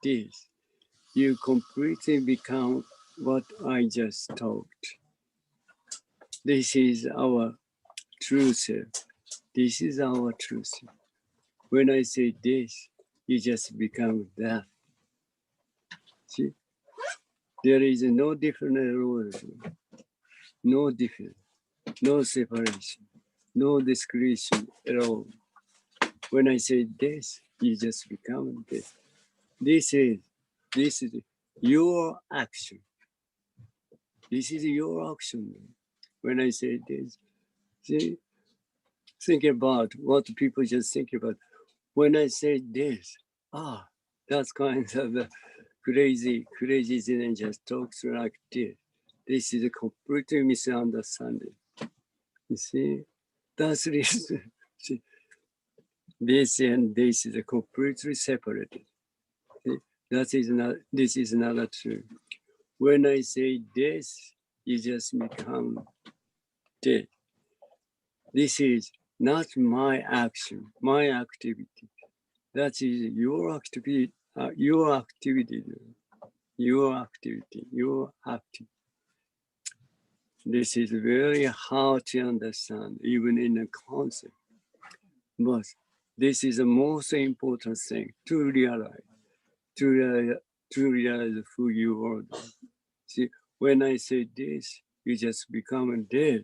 this, you completely become what I just talked. This is our true self. This is our true self. When I say this, you just become that. See, there is no different rule, no difference, no separation, no discretion at all. When I say this, you just become this. This is your action. This is your action. When I say this, see, think about what people just think about. When I say this, that's kind of crazy Jinen just talks like this. This is a completely misunderstanding. You see, that's the reason. See, this and this is completely separated. See, that is not. This is not true. When I say this, you just become this. This is not my action, my activity. That is your activity, your activity, your activity, your activity. This is very hard to understand, even in a concept. But this is the most important thing to realize, to realize who you are. See, when I say this, you just become this.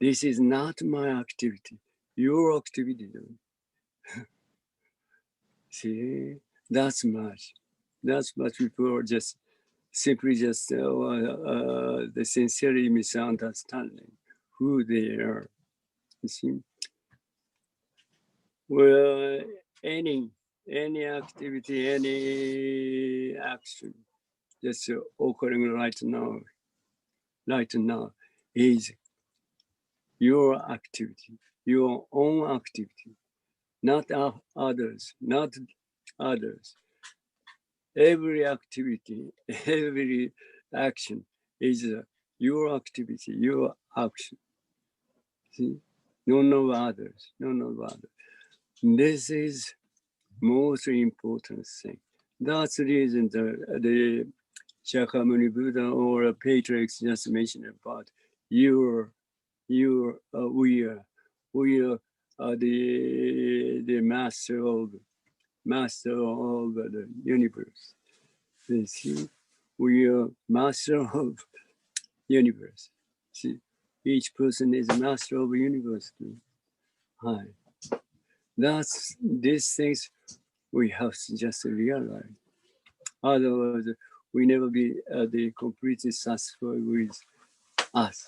This is not my activity, your activity. See, that's much. That's much people are just simply just the sincerely misunderstanding who they are. You see, well, any activity, any action that's occurring right now is your activity, your own activity, not others, not others. Every activity, every action is your activity, your action. See? None of others, none of others. This is most important thing. That's the reason the Shakyamuni Buddha or Patriarchs just mentioned about we are the master of the universe. You see, we are master of universe. See, each person is a master of the universe too. Hi. That's these things we have to just realize. Otherwise, we never be the completely satisfied with us.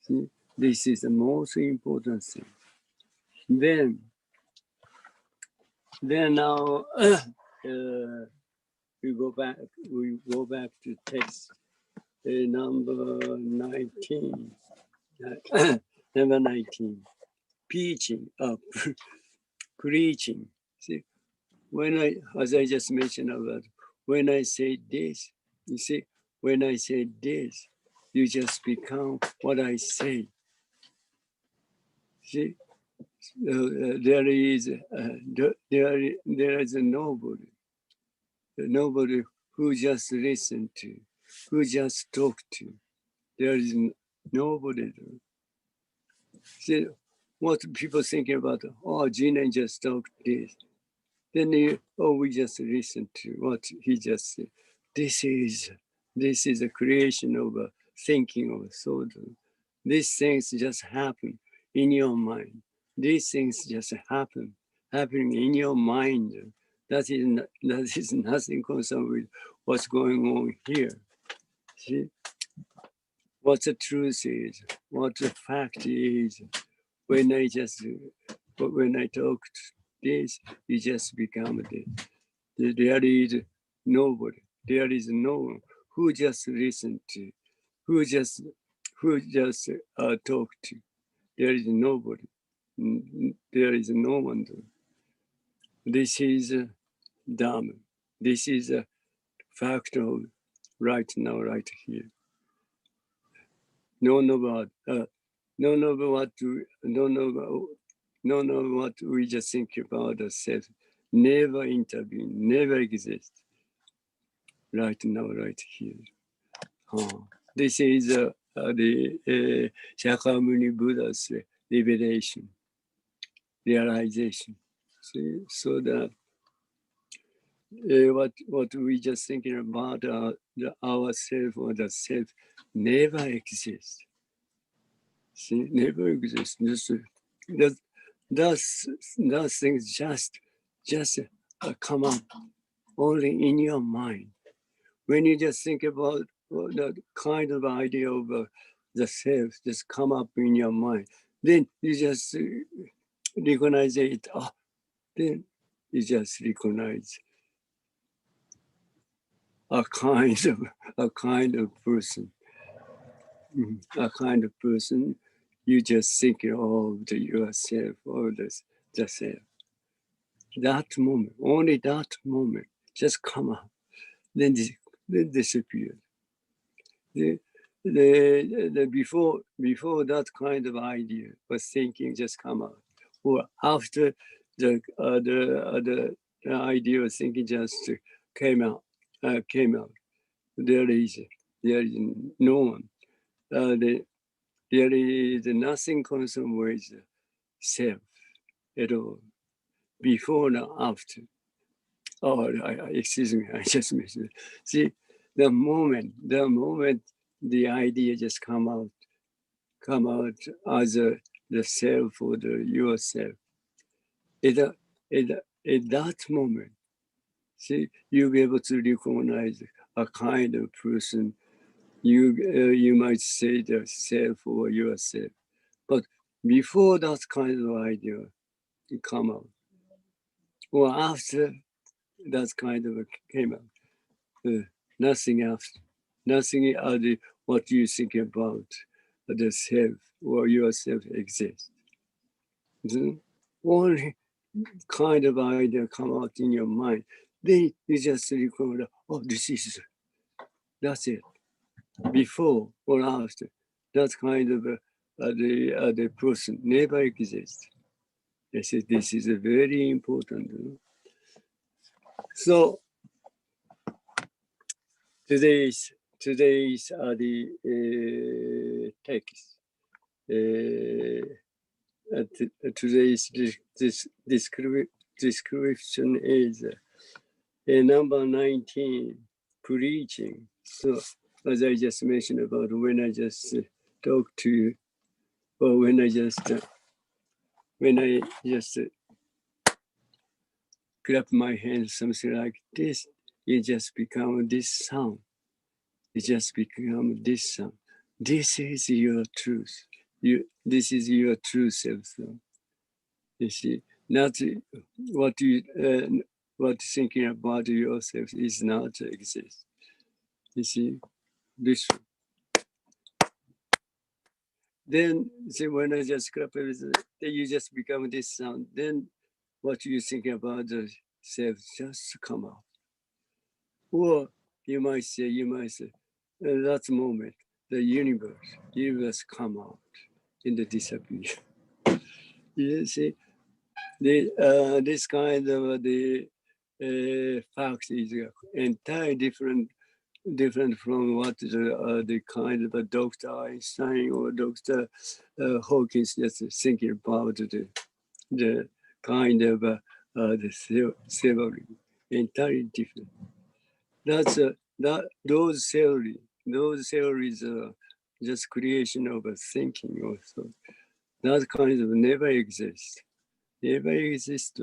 See, this is the most important thing. Then now we go back to text number 19. Number 19. Preaching. See, as I just mentioned about, when I say this, you see, when I say this, you just become what I say. See, there is nobody who just listen to, who just talk to. There is nobody. See, what people thinking about, Jinen just talked this. Then we just listen to what he just said. This is a creation of a thinking of a thought. These things just happen in your mind. These things just happening in your mind. That is nothing concerned with what's going on here. See, what the truth is, what the fact is. When I talked this, you just become this. There is nobody. There is no one who just listen to, who just talk to. There is nobody. There is no one. This is Dharma. This is a fact of right now, right here. None of what we just think about ourselves. never intervene, never exist. Right now, right here. This is the Shakyamuni Buddha's revelation, realization. See? So that what we just thinking about ourself or the self never exists. See, never exists. Those things just come up only in your mind. When you just think about that kind of idea of the self, just come up in your mind. Then you just recognize it. Then you just recognize a kind of person. A kind of person. You just think of yourself or the self. That moment, only that moment, just come up, then disappear. The before that kind of idea was thinking just come out, or after the idea of thinking just came out. There is no one. There is nothing concerned with self at all. Before and after. Excuse me, I just missed it. See, the moment the idea just come out as the self or the yourself. At that moment, see, you'll be able to recognize a kind of person. You might say the self or yourself, but before that kind of idea come out, or after that kind of came out, nothing else, nothing other what you think about the self or yourself exists. The only kind of idea come out in your mind, then you just record, that's it. Before or after, that kind of the person never exists. This is a very important. So today's the text. Today's this description is number 19, preaching. So as I just mentioned about when I just talk to you, or when I just clap my hands, something like this, it just become this sound. It just become this sound. This is your truth. This is your true self. You see, not what thinking about yourself is not exist. You see, this. Then see when I just clap everything, then you just become this sound. Then what you think about the self just come out. Or you might say, at that moment, the universe come out in the disappear. You see, this kind of the fact is entirely different from what the kind of a Dr. Einstein or Dr. Hawkins just thinking about the kind of the theory, entirely different. That's those theories are just creation of a thinking also. That kind of never exists. Never exists.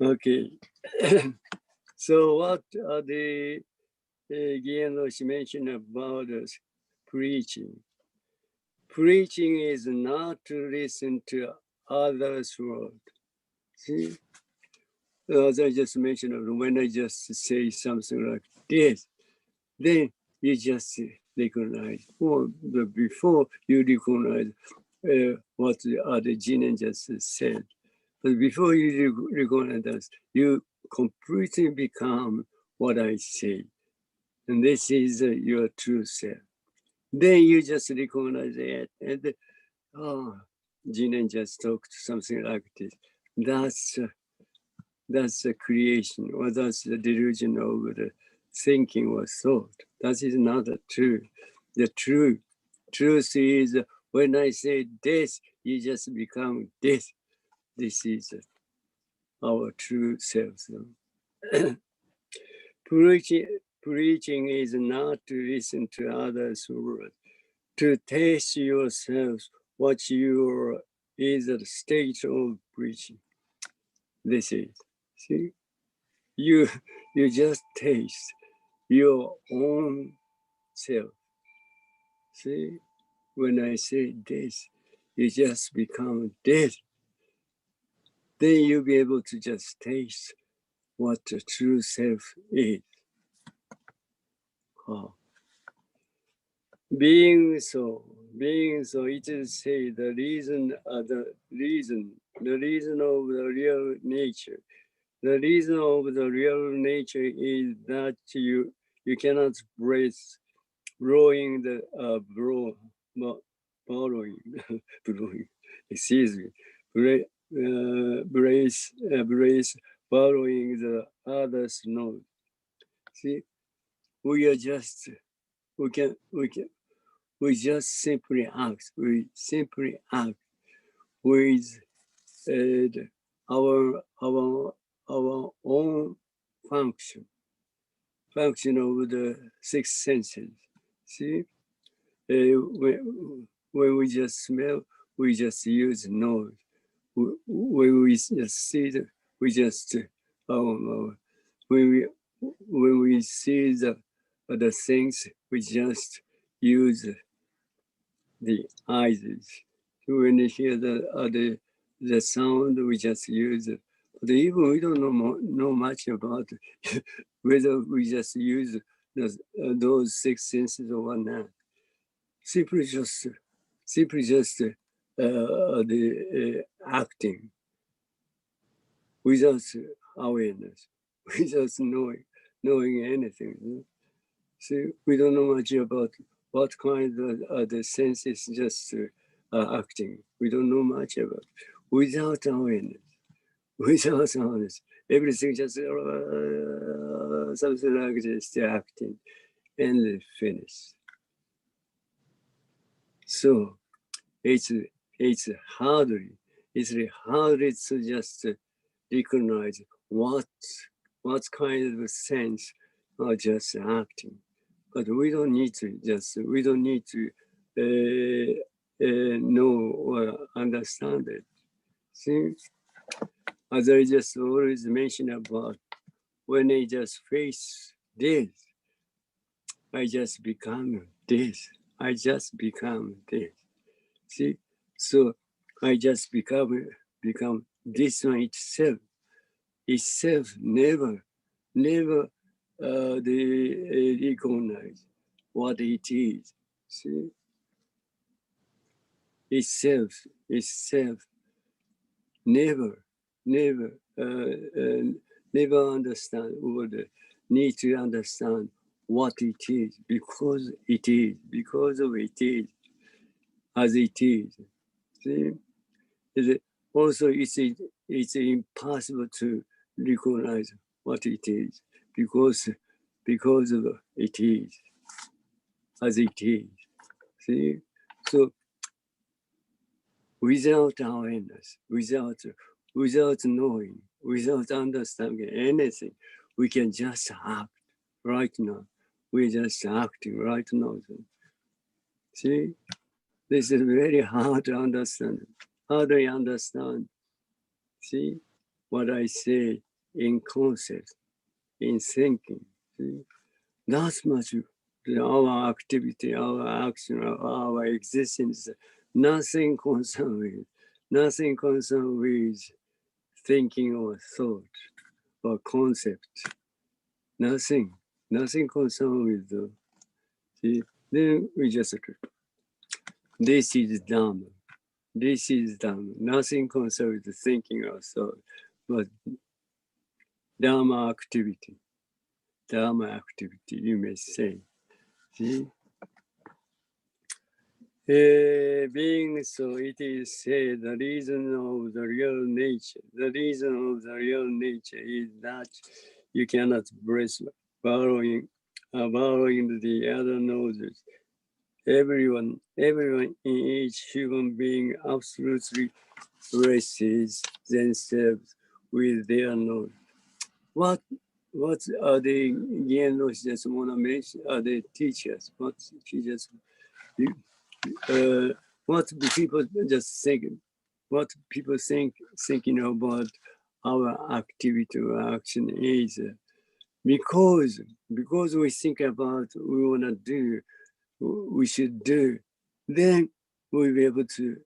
Okay. So what are the Jinen Roshi mentioned about preaching? Preaching is not to listen to others' word. See, as I just mentioned, when I just say something like this, then you just recognize, or before you recognize what the other Jinen just said. But before you recognize that, you completely become what I say. And this is your true self. Then you just recognize it. And Jinen just talked something like this. That's the creation, or that's the delusion of the thinking or thought. That is not the truth. The truth is when I say this, you just become this. This is our true self. Preaching is not to listen to others' words, to taste yourselves what you is the state of preaching. This is, see, you just taste your own self. See, when I say this, you just become this. Then you'll be able to just taste what the true self is. Oh. Being so, it is say the reason of the reason of the real nature. The reason of the real nature is that you cannot breathe, blowing the blowing, blowing, excuse me, brace following the other's nose. See, we are just we just simply act. We simply act with our own function of the six senses. See, when we just smell, we just use nose. When we just see, we just when we see the things, we just use the eyes. When you hear the sound, we just use it. But even we don't know much about whether we just use those six senses or not. Simply just acting without awareness, without knowing anything. See, we don't know much about what kind of the senses just acting. We don't know much about without awareness. Without awareness, everything just something like just acting and finish. So it's hardly to just recognize what kind of sense are just acting. But we don't need to know or understand it. See, as I just always mention about, when I just face this, I just become this. I just become this. See, so I just become this one itself. Itself never recognize what it is. See, itself never understand or need to understand what it is, because of it is as it is. See, also it's impossible to recognize what it is because of it is as it is. See, so without awareness, without knowing, without understanding anything, we can just act right now. We're just acting right now. See, this is very hard to understand. How do you understand? See, what I say in concept, in thinking. See, that's much our activity, our action, our existence, nothing concerned with thinking or thought or concept. Nothing concerned with the, see, then we just, this is Dharma. This is Dharma. Nothing concerned with thinking or thought, but Dharma activity, you may say. See? Being so, it is said the reason of the real nature. The reason of the real nature is that you cannot breathe borrowing the other noses. Everyone in each human being absolutely braces themselves with their nose. What are they again? Just want to mention? Are they teachers? What teachers? What do people just think? What people thinking about our activity or action is because we think about we want to do, we should do, then we'll be able to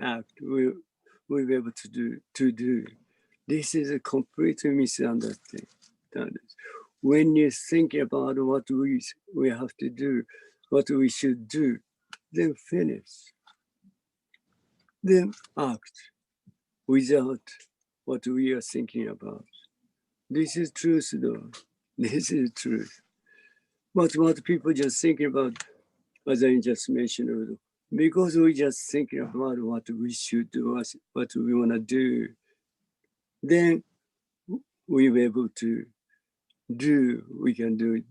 act. We'll be able to do. This is a complete misunderstanding. When you think about what we have to do, what we should do, then finish. Then act without what we are thinking about. This is truth, though. This is truth. But what people just thinking about, as I just mentioned, because we just thinking about what we should do, what we want to do, then we'll be able to do, we can do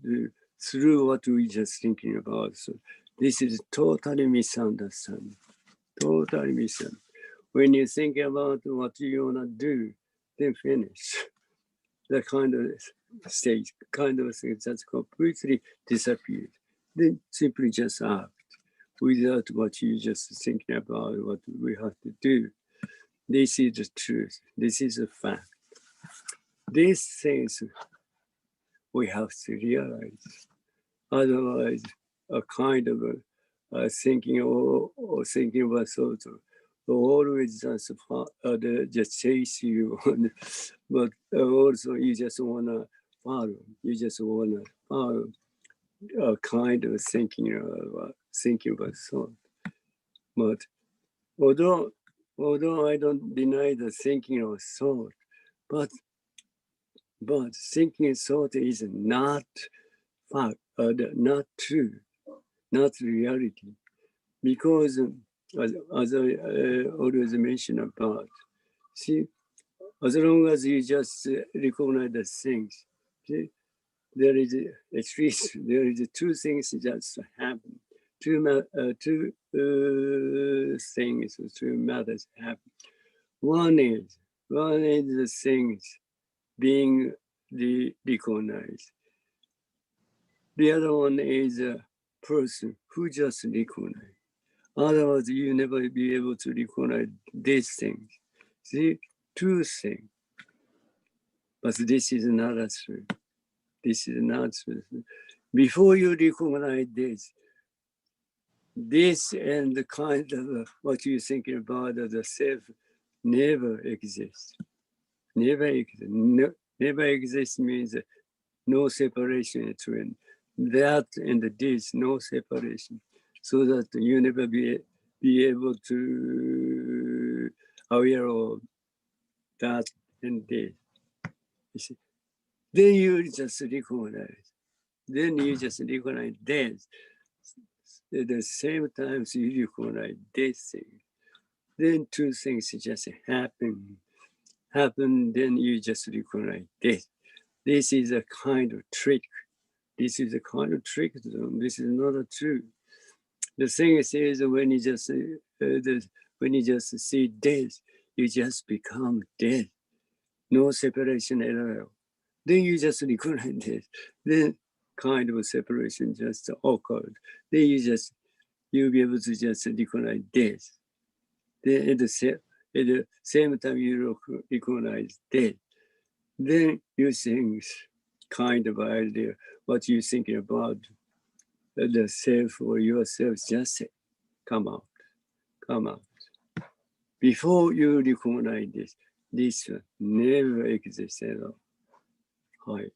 through what we just thinking about. So this is totally misunderstanding. Totally misunderstanding. When you think about what you want to do, then finish. That kind of stage, kind of thing that's completely disappeared. Then simply just act without what you just thinking about what we have to do. This is the truth. This is a fact. These things we have to realize. Otherwise, a kind of thinking or thinking about sort of always just chase you, but also you just wanna follow. You just wanna follow a kind of thinking about thought. But although I don't deny the thinking of thought, but thinking thought is not fact, not true, not reality, because as I always mention about, see, as long as you just recognize the things, see, there is at least there is two things just happen, two things, two matters happen. One is the things being recognized. The other one is a person who just recognize. Otherwise, you never be able to recognize these things. See, two things. But this is not true. This is not true. Before you recognize this and the kind of what you're thinking about as a self never exists. Never exists. No, never exists means no separation between that and this, no separation. So that you never be able to aware of that and this. You see? Then you just recognize. Then you just recognize this. At the same time, you recognize this thing. Then two things just happen. Then you just recognize this. This is a kind of trick. This is a kind of trick. This is not a truth. The thing is when you just see this, you just become dead. No separation at all. Then you just recognize this. Then kind of separation just occurred. Then you'll be able to just recognize this. Then at the same time you recognize this. Then you think kind of idea, what you're thinking about the self or yourself just come out. Before you recognize this never exists at all. Hi.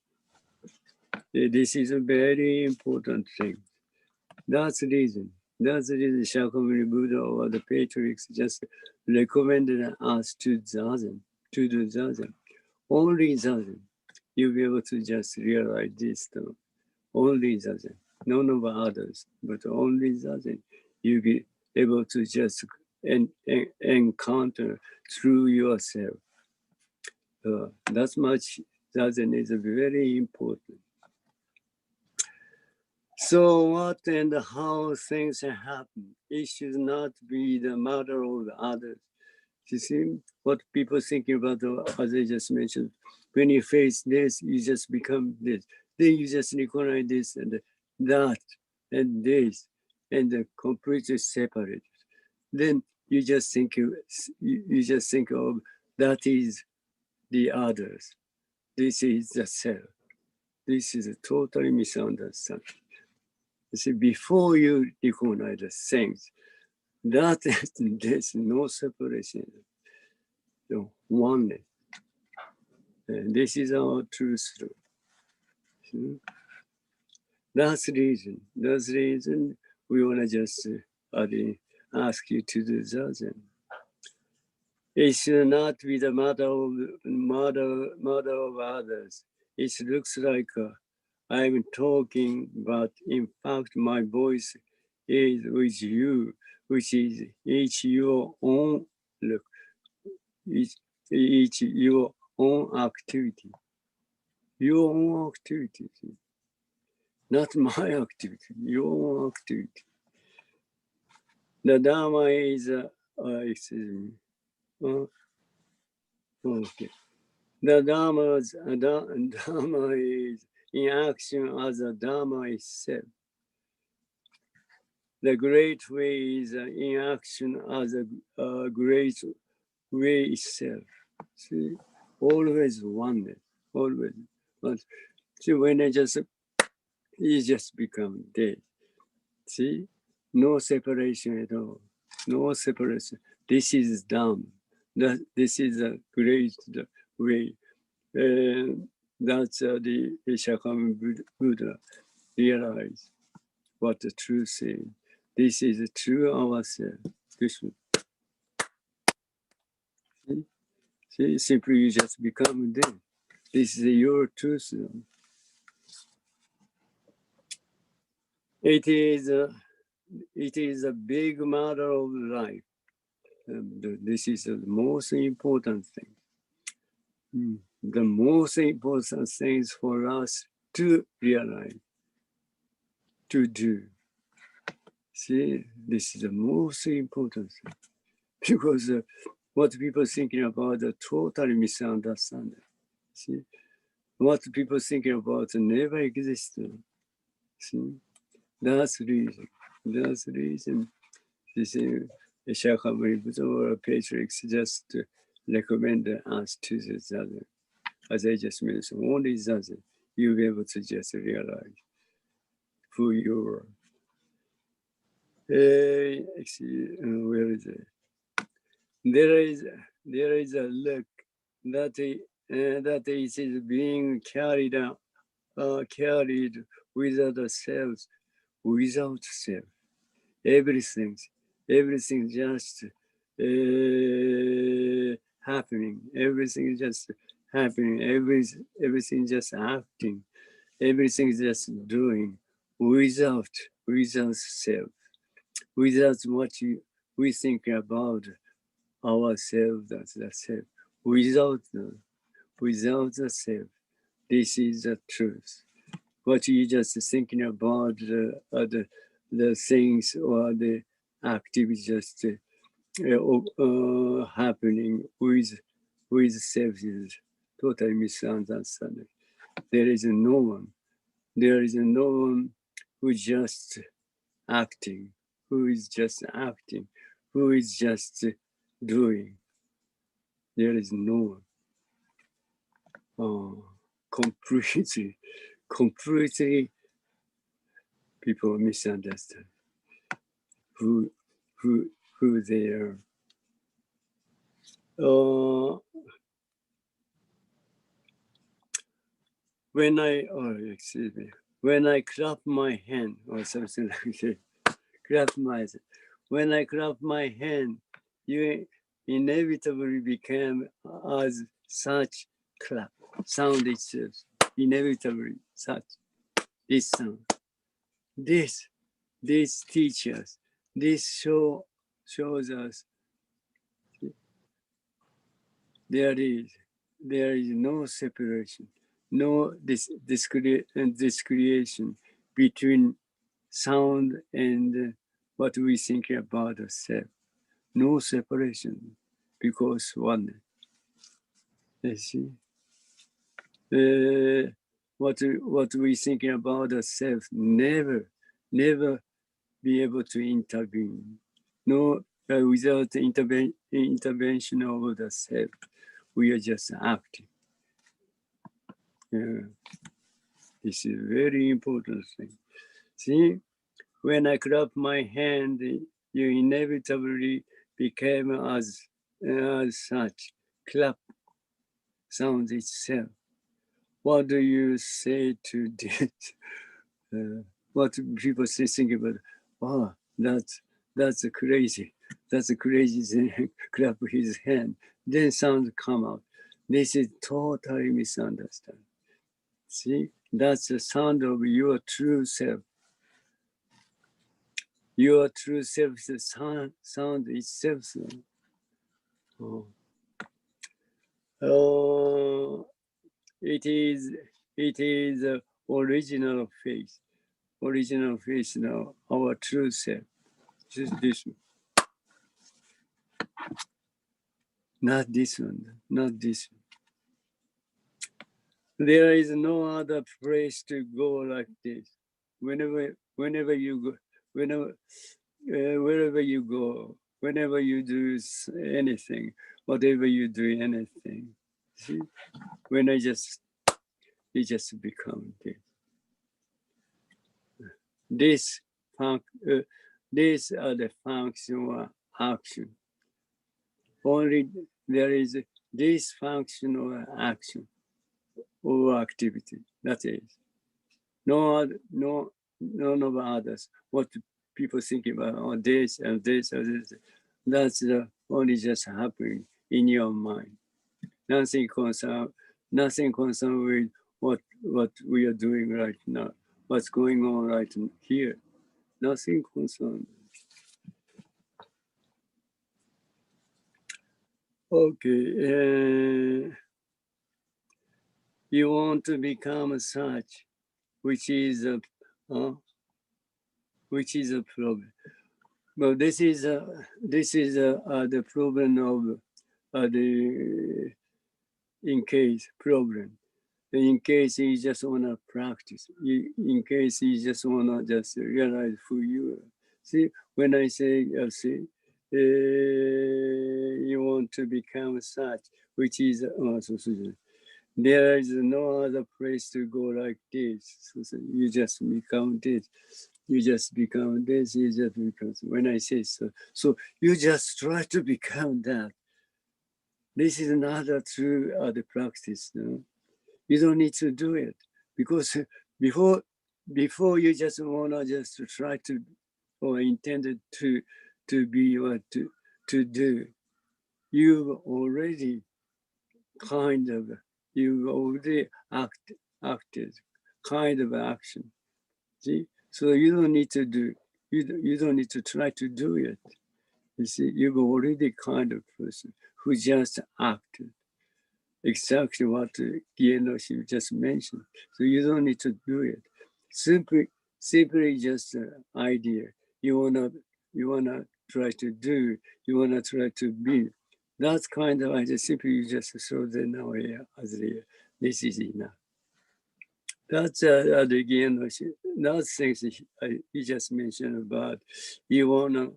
This is a very important thing. That's the reason Shakyamuni Buddha or the patriarchs just recommended us to do zazen. Only zazen. You'll be able to just realize this. Only zazen. None of others, but only zazen. you'll be able to just encounter through yourself. That much Zazen is very important. So what and how things happen, it should not be the matter of the others. You see, what people thinking about, as I just mentioned, when you face this, you just become this. Then you just recognize this and that and this, and completely separate. Then you just think you just think of that is the others. This is the self. This is a totally misunderstanding. You see, before you recognize the things, that there's no separation, no oneness. And this is our truth. That's the reason. That's the reason we want to just ask you to do that. It should not be the matter of others. It looks like I'm talking, but in fact, my voice is with you, which is each your own look, each your own activity, your own activity, not my activity, your own activity. The Dharma is, excuse me, okay. The Dharma is in action as a Dharma itself. The great way is in action as a great way itself. See, always oneness, always. But see, when it just become dead. See, no separation at all, no separation. This is Dhamma. This is a great way. That's the Shakyamuni Buddha realized what the truth is. This is the true ourselves. This one. See, simply you just become them. This is your truth. It is a big matter of life. This is the most important thing. The most important things for us to realize, to do. See, this is the most important thing. Because what people thinking about the totally misunderstanding. See, what people thinking about never existed. See, that's the reason. That's the reason. This is Shakyamuni Buddha or Patriarchs just recommend us to the other. As I just mentioned, only that you'll be able to just realize who you are. Actually, where is it? There is a look that it is being carried without the self, without self. Everything just happening. Everything just happening. Everything just acting. Everything just doing without self, without what we think about ourselves as the self, without the self. This is the truth. What you just thinking about the things or the activities just happening with self is totally misunderstanding. There is no one. There is no one who just acting, who is just acting, who is just doing. There is no one. Completely people misunderstand who they are. When I clap my hand or something like that, when I clap my hand, you inevitably became as such clap, sound itself, inevitably such, this sound. This teaches, This shows us there is no separation, no discretion between sound and what we think about the self. No separation because one. You see, what we thinking about the self never be able to intervene. No, without intervention of the self, we are just acting. This is a very important thing. See, when I clap my hand, you inevitably became as such. Clap sounds itself. What do you say to this? What people say, think about? Oh, that's crazy. That's a crazy thing. Clap his hand. Then sound come out. This is totally misunderstood. See, that's the sound of your true self. Your true self, the sound itself. Oh, it is original face. Original face now, our true self. This, not this one, not this one. There is no other place to go like this. Whenever you go, wherever you go, whenever you do anything, whatever you do anything, see, when you just become this. These are the function or action. Only there is this function or action or activity. That is none of others. What people think about this and this and this. That's only just happening in your mind. Nothing concerned with what we are doing right now. What's going on right here. Nothing concerned. Okay. You want to become such, which is a problem. Well, this is the problem of the in case problem. In case you just wanna practice, in case you just wanna just realize who you are. See, when I say, you want to become such, which is there is no other place to go like this. So you just become this. You just become this. You just become. When I say so, so you just try to become that. This is another true the practice. No? You don't need to do it because before you just wanna just try to or intended to be what to do. You already acted kind of action. See, so you don't need to do. You don't need to try to do it. You see, you're already kind of person who just acted exactly what Jinen Roshi just mentioned. So you don't need to do it. Simply just an idea. You wanna try to do. You wanna try to be. That's kind of idea. Simply you just throw them away as this is enough. That's the Jinen Roshi. Those things you just mentioned about you wanna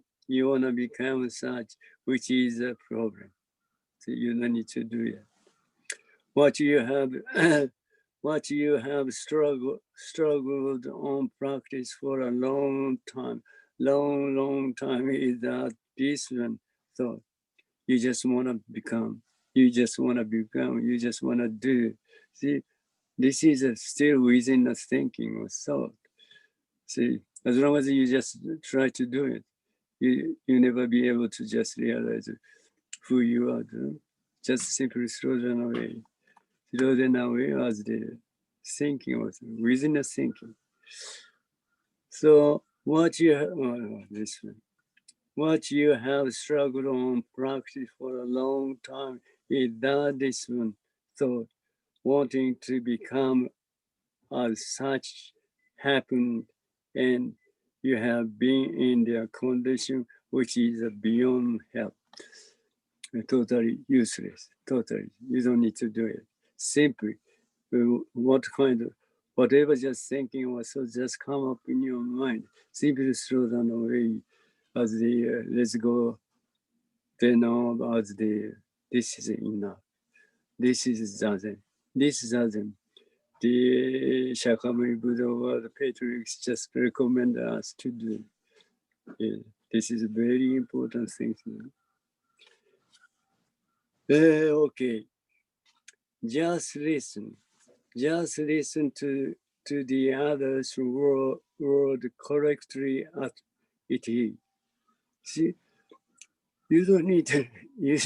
become such, which is a problem. So you don't need to do it. What you have struggled on practice for a long time is that this one thought. You just want to become. You just want to do. See, this is still within the thinking or thought. See, as long as you just try to do it, you never be able to just realize who you are. Just simply throw them away. Throw them away as the thinking was within the thinking. So what you have, this one. What you have struggled on practice for a long time is that this one thought, wanting to become as such happened, and you have been in their condition which is beyond help. Totally useless. Totally. You don't need to do it. Simply, what kind of, whatever just thinking or so just come up in your mind, simply throw them away as the let's go, they know as the this is enough. This is Zazen. This is Zazen. The Shakyamuni Buddha or the patriarchs just recommend us to do. Yeah, this is a very important thing. Okay, just listen. Just listen to the others word correctly at it is. See, you don't need to you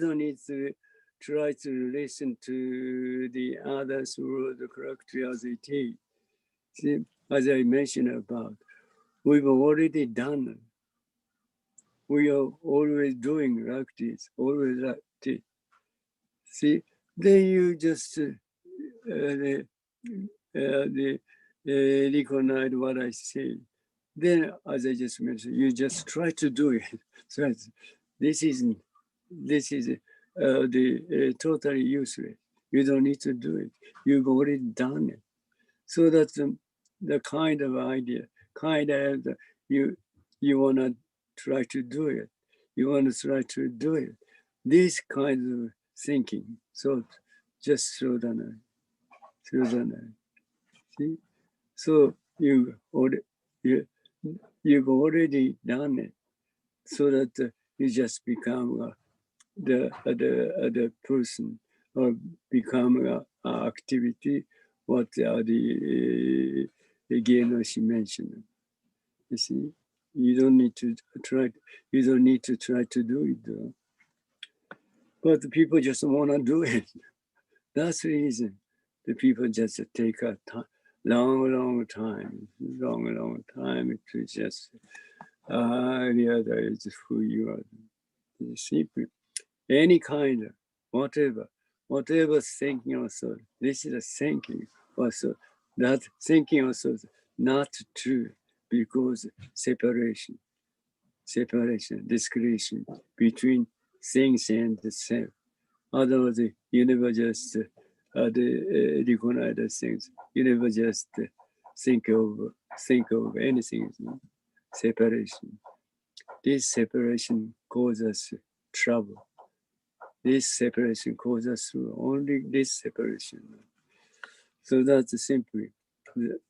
don't need to try to listen to the others word correctly as it is. See, as I mentioned about, we've already done it. We are always doing like this, always like this. See, then you just recognize what I say. Then, as I just mentioned, you just try to do it. So this is totally useless. You don't need to do it. You've already done it. So that's the kind of idea, kind of you wanna try to do it. You wanna try to do it. This kind of thinking. So just slow down, slow down. See, so you you've already done it, so that you just become the person or become activity what the again she mentioned. You see, you don't need to try. You don't need to try to do it though. But the people just want to do it. That's the reason. The people just take a long time to just realize who you are. You see, any kind of whatever thinking also. This is a thinking also. That thinking also is not true because discretion between things and the self. Otherwise, you never just recognize the things. You never just think of anything. Separation. This separation causes trouble. This separation causes only this separation. So that's simply,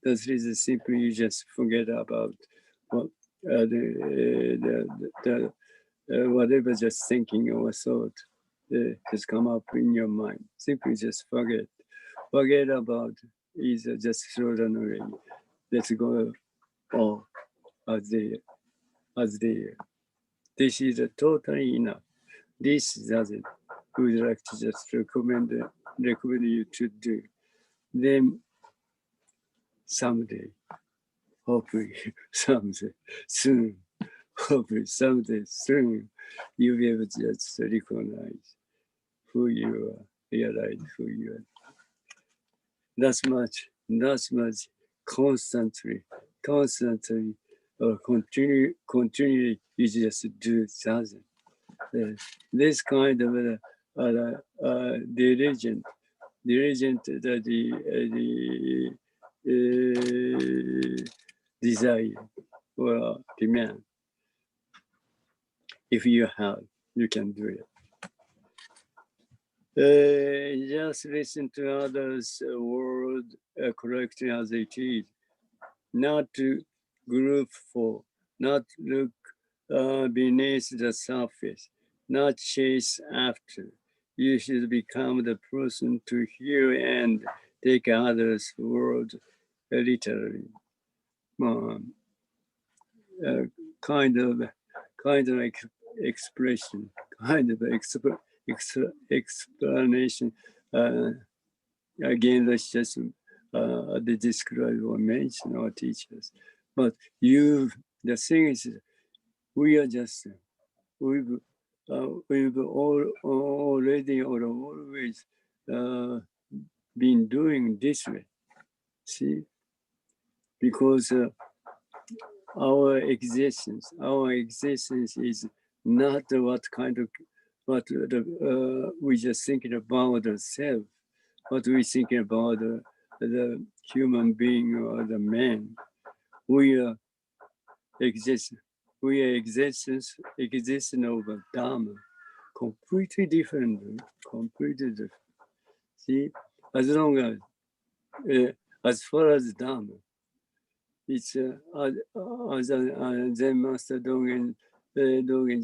that's reason simply you just forget about what whatever just thinking or thought has come up in your mind. Simply just forget about is just throw them away. Let's go all as they. This is totally enough. This doesn't. We would like to just recommend you to do. Then someday, hopefully someday soon, hopefully someday soon, you'll be able to just recognize who you are, realize who you are. That's much constantly, or continually, you just do something. This kind of diligent, the desire or demand. If you have, you can do it. Just listen to others' word correctly as it is, not to group for, not look beneath the surface, not chase after. You should become the person to hear and take others' word literally. Um, uh, kind of expression, kind of explanation. Uh, Again, that's just the describe or mention our teachers. But the thing is, We are just, we've already or always been doing this way. See, because our existence is not what kind of what we just thinking about the self, what we thinking about the human being or the man. We are existence. We are existence of a Dharma, completely different, completely different. See, as long as far as Dharma, it's as Zen Master Dogen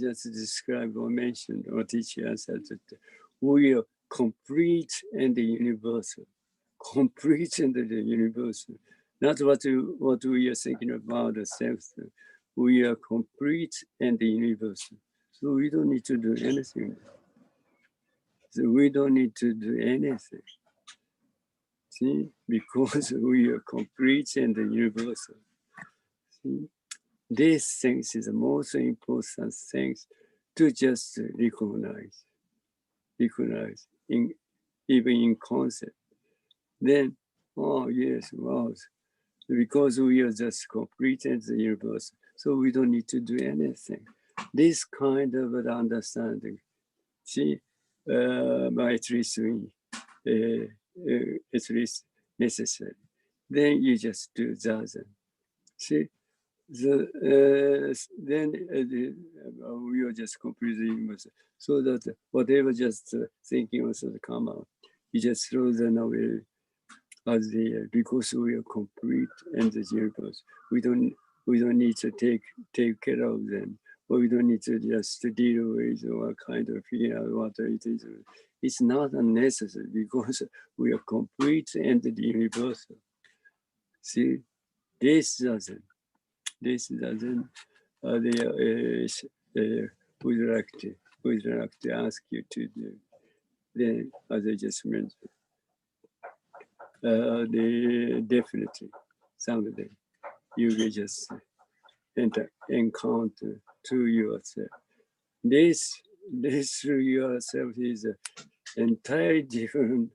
just described or mentioned or teacher said that we are complete and universal, complete and universal. Not what we are thinking about ourselves. We are complete and universal. So we don't need to do anything. So we don't need to do anything. See, because we are complete and universal. See, these things is the most important things to just recognize in even in concept. Then, oh yes, wow, because we are just complete and the universe, so we don't need to do anything. This kind of understanding, see, at least at least necessary. Then you just do zazen. See, then we are just completely universal. So that whatever just thinking also come out, you just throw them away as because we are complete and the universe. We don't need to take care of them. Or we don't need to just deal with what kind of figure out what it is. It's not unnecessary because we are complete and the universal. See, this doesn't. Would like to ask you to do. Then, as I just mentioned, definitely someday you will just encounter to yourself. This through yourself is entirely different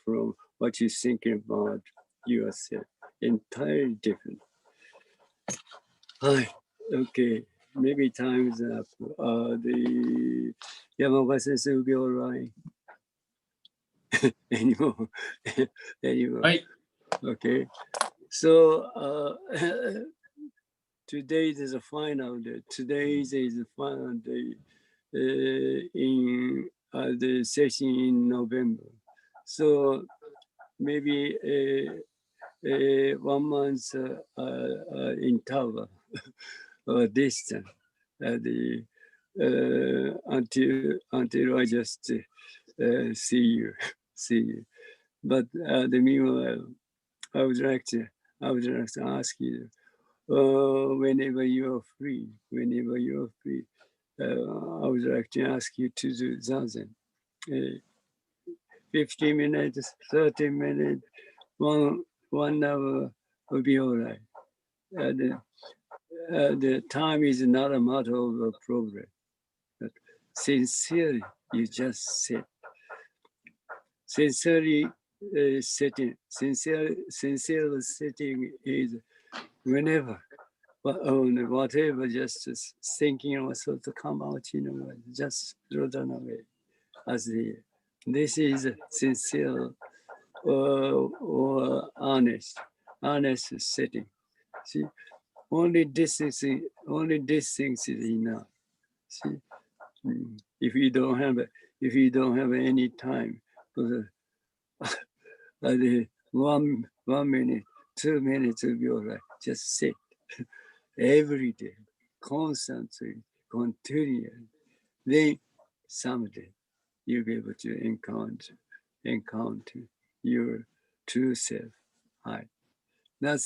from what you're thinking about yourself. Entirely different. Hi. Okay. Maybe time's up. The Yamaga sensei will be all right. Anymore. Right. Okay. So today is the final day. Today is the final day in the session in November. So maybe 1 month interval or distance until I just see you. But the meanwhile, I would like to ask you whenever you are free, I would like to ask you to do zazen. 15 minutes, 30 minutes, 1 hour will be all right. The time is not a matter of a problem. But sincerely, you just sit. Sincerely sitting. Sincere sitting is whenever, whatever, just thinking also to come out, just throw them away. As this is sincere or honest sitting. See, only this is enough. See, if you don't have any time for the 1 minute, 2 minutes will be all right. Just sit every day, constantly, continually. Then someday you'll be able to encounter your true self. Hi. That's